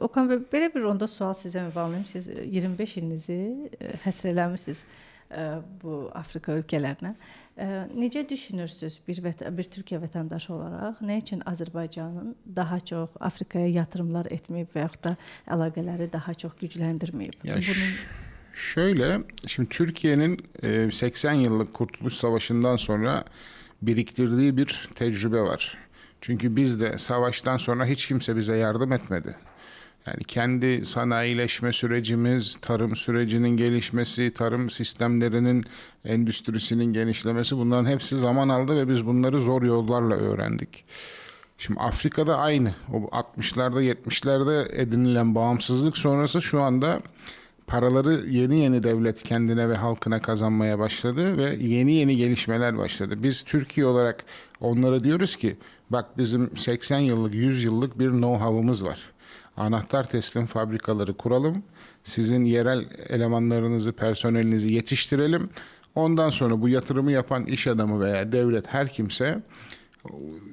Okan bəy, belə bir onda sual sizə ünvanlayım. Siz 25 ilinizi həsr eləmisiniz bu Afrika ölkələrinə. Necə düşünürsünüz bir Türkiyə vətəndaşı olaraq, nə üçün Azərbaycanın daha çox Afrikaya yatırımlar etməyib və yaxud da əlaqələri daha çox gücləndirməyib? Ya şöyle, şimdi Türkiye'nin 80 yıllık Kurtuluş Savaşı'ndan sonra biriktirdiği bir tecrübe var. Çünkü biz de savaştan sonra hiç kimse bize yardım etmedi. Yani kendi sanayileşme sürecimiz, tarım sürecinin gelişmesi, tarım sistemlerinin, endüstrisinin genişlemesi, bunların hepsi zaman aldı ve biz bunları zor yollarla öğrendik. Şimdi Afrika'da aynı. O 60'larda 70'lerde edinilen bağımsızlık sonrası şu anda paraları yeni devlet kendine ve halkına kazanmaya başladı ve yeni gelişmeler başladı. Biz Türkiye olarak onlara diyoruz ki bak bizim 80 yıllık 100 yıllık bir know-how'ımız var. Anahtar teslim fabrikaları kuralım. Sizin yerel elemanlarınızı, personelinizi yetiştirelim. Ondan sonra bu yatırımı yapan iş adamı veya devlet her kimse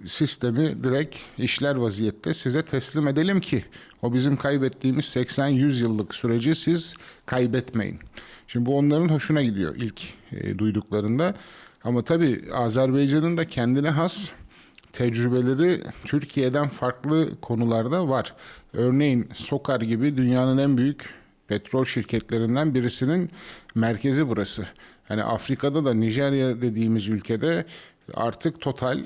sistemi direkt işler vaziyette size teslim edelim ki o bizim kaybettiğimiz 80-100 yıllık süreci siz kaybetmeyin. Şimdi bu onların hoşuna gidiyor ilk duyduklarında. Ama tabii Azerbaycan'ın da kendine has tecrübeleri Türkiye'den farklı konularda var. Örneğin SOKAR gibi dünyanın en büyük petrol şirketlerinden birisinin merkezi burası. Hani Afrika'da da Nijerya dediğimiz ülkede artık Total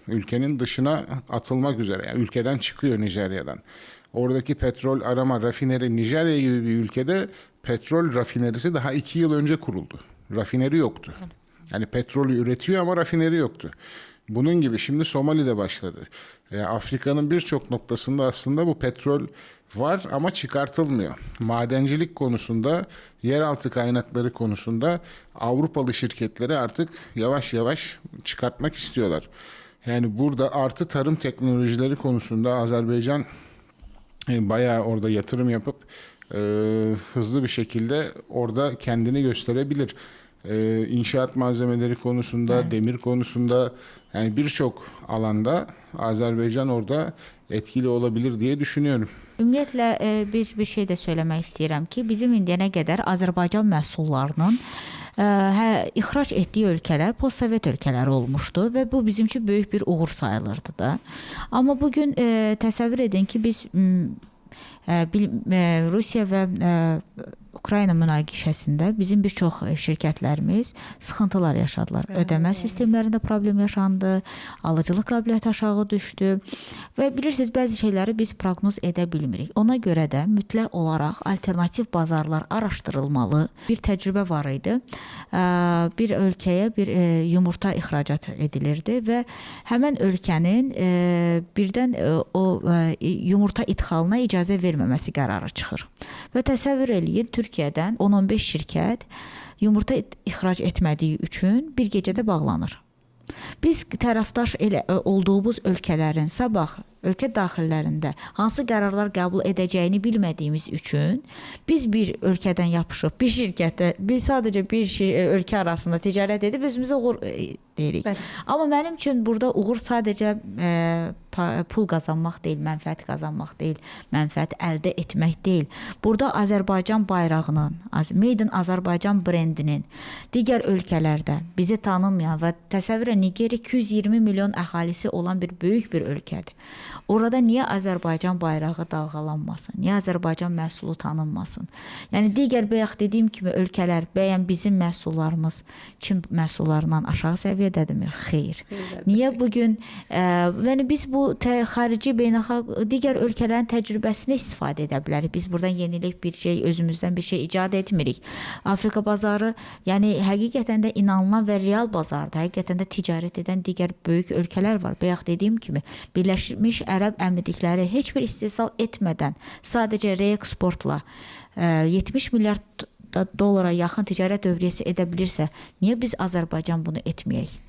ülkenin dışına atılmak üzere. Yani ülkeden çıkıyor Nijerya'dan. Oradaki petrol arama rafineri Nijerya gibi bir ülkede petrol rafinerisi daha 2 yıl önce kuruldu. Rafineri yoktu. Yani petrolü üretiyor ama rafineri yoktu. Bunun gibi şimdi Somali'de başladı. Afrika'nın birçok noktasında aslında bu petrol var ama çıkartılmıyor. Madencilik konusunda, yeraltı kaynakları konusunda Avrupalı şirketleri artık yavaş yavaş çıkartmak istiyorlar. Yani burada artı tarım teknolojileri konusunda Azerbaycan bayağı orada yatırım yapıp hızlı bir şekilde orada kendini gösterebilir. İnşaat malzemeleri konusunda, demir konusunda, yani birçok alanda Azerbaycan orada etkili olabilir diye düşünüyorum. Ümumiyyətlə biz bir şey də söyləmək istəyirəm ki, bizim indiyənə qədər Azərbaycan məhsullarının ixrac etdiyi ölkələr postsovet ölkələri olmuşdu və bu bizim üçün böyük bir uğur sayılırdı da. Amma bugün təsəvvür edin ki, biz Rusiya və Ukrayna münaqişəsində bizim bir çox şirkətlərimiz sıxıntılar yaşadılar. Ödəmə sistemlərində problem yaşandı, alıcılıq qabiliyyəti aşağı düşdü və bilirsiniz, bəzi şeyləri biz proqnoz edə bilmirik. Ona görə də mütləq olaraq alternativ bazarlar araşdırılmalı. Bir təcrübə var idi. Bir ölkəyə bir yumurta ixracat edilirdi və həmən ölkənin birdən o yumurta idxalına icazə verməməsi qərarı çıxır. Və təsəvvür eləyin, Türkiyədən 10-15 şirkət yumurta ixrac etmədiyi üçün bir gecədə bağlanır. Biz tərəfdaş olduğumuz ölkələrin sabah ölkə daxillərində hansı qərarlar qəbul edəcəyini bilmədiyimiz üçün biz bir ölkədən yapışıb bir şirkətə, biz sadəcə bir ölkə arasında ticarət edib özümüzə uğur deyirik. Amma mənim üçün burada uğur sadəcə pul qazanmaq deyil, mənfəət qazanmaq deyil, mənfəət əldə etmək deyil. Burada Azərbaycan bayrağının, Made in Azərbaycan brendinin digər ölkələrdə bizi tanınmayan və təsəvvürən Nigeriya 220 milyon əhalisi olan bir böyük bir ölkədir. Orada niyə Azərbaycan bayrağı dalğalanmasın? Niyə Azərbaycan məhsulu tanınmasın? Yəni digər bayaq dediyim kimi ölkələr bəyən bizim məhsullarımız Çin məhsullarından aşağı səviyyədədirmi? Xeyr. Niyə bugün yəni biz bu xarici beynəlxalq digər ölkələrin təcrübəsini istifadə edə bilərik. Biz buradan yenilik bir şey, özümüzdən bir şey icad etmirik. Afrika bazarı yəni həqiqətən də inanılan və real bazardır. Həqiqətən də ticarət edən digər böyük ölkələr var. Bayaq dediyim kimi Birləşmiş Ərəb Əmirlikləri heç bir istehsal etmədən sadəcə reeksportla 70 milyard dollara yaxın ticarət dövriyyəsi edə bilirsə, niyə biz Azərbaycan bunu etməyək?